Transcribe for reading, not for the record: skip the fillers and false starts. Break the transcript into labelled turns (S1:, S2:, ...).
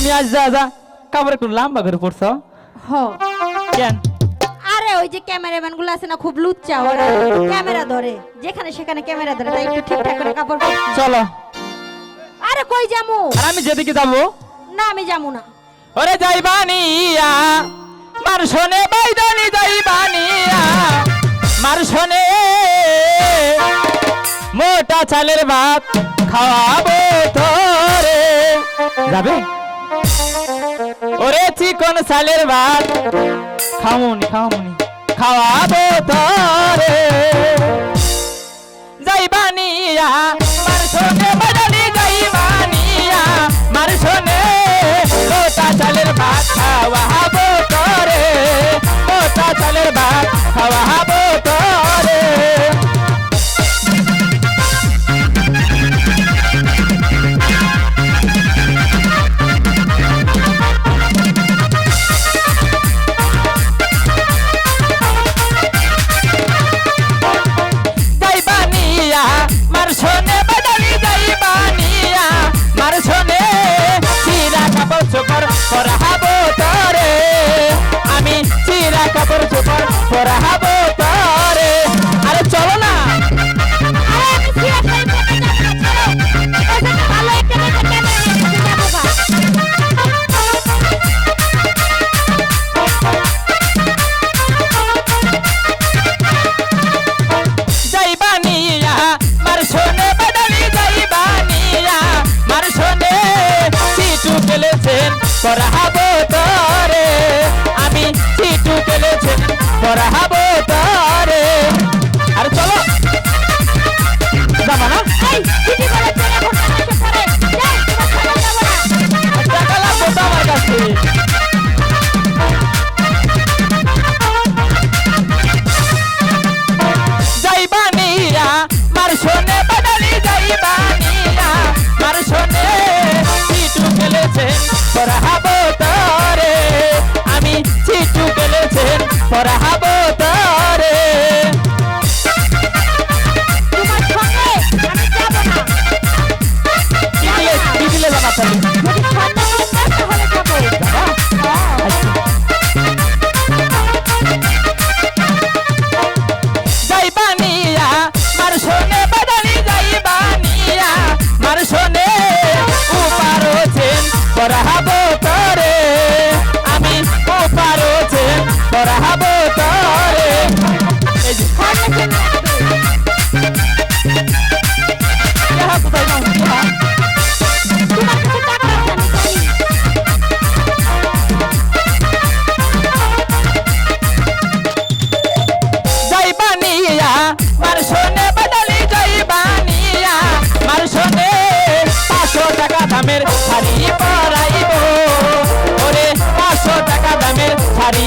S1: তুমি আজ যা যা কাপড় একটু লম্বা করে পড়ছো
S2: হ
S1: কেন?
S2: আরে ওই যে ক্যামেরাম্যান গুলো আছে না খুব লুচ্চা ওরা ক্যামেরা ধরে যেখানে সেখানে ক্যামেরা ধরে তাই একটু ঠিকঠাক করে কাপড় পরছি।
S1: চলো।
S2: আরে কই যামু?
S1: আর আমি যেদিকে যাবো
S2: না আমি যামু না।
S1: ওরে যাইবানিয়া মার শোনে বাইদানি যাইবানিয়া মার শোনে মোটা চালের ভাত খাওয়াবো তোরে যাবে। ওরে চিকন চালের ভাত খাওনি খাওয়াবো তোরে যাইবানিয়া মার শোনে বাইদানি যাইবানিয়া মার শোনে মোটা চালের ভাত খাওয়াবো তোরে মোটা চালের ভাত খাওয়াবো তোরে যাইবানিয়া মার শোনে বাদানি যাইবানিয়া মার শোনে চিরা কাপড় চোপড় পরাবো তোরে আমি চিরা কাপড় চোপড় পরাবো তোরে আরে চলো না।
S2: আরে আমি সিয়া খাই পড়তে যাবো না চলো ওখানে ভালো একটা দেখে ক্যামেরা নিয়ে যাবো গা।
S1: যাইবানিয়া মার শোনে বাদানি যাইবানিয়া মার শোনে চিটু খেলেছেন পরাবো তোরে আমি চিটু খেলেছেন পরাবো তোরে আরে চলো যাবা না?
S2: এই দিদি বলে চলে ঘন্টা বসে পড়ে যাই তোমার সাথে যাবো না।
S1: টাকা লাগবে তো আমার কাছে। যাইবানিয়া মার শোনে বাদানি যাইবানিয়া মার শোনে চিটু খেলেছেন পরাবো তোরে আমি চিটু খেলেছেন পরাবো তোরে
S2: তোমার সঙ্গে আমি যাবো না।
S1: কি দিলে জানা তাহলে
S2: যদি সন্ধ্যা হয়ে যায় তাহলে যাবো।
S1: যাইবানিয়া মার শোনে বাদানি যাইবানিয়া মার শোনে উপারোছেন পরাবো তোরে আমি উপারোছেন পরাবো তোরে এই যে
S2: সন্ধ্যা চলে আসবে।
S1: যাহা কোথায় নাও যাহা।
S2: তোমার কাছে টাকা আছে আমি জানি।
S1: যাইবানিয়া মার শোনে বাদানি যাইবানিয়া মার শোনে 500 টাকা দামের শাড়ি পরাইবো ওরে 500 টাকা দামের শাড়ি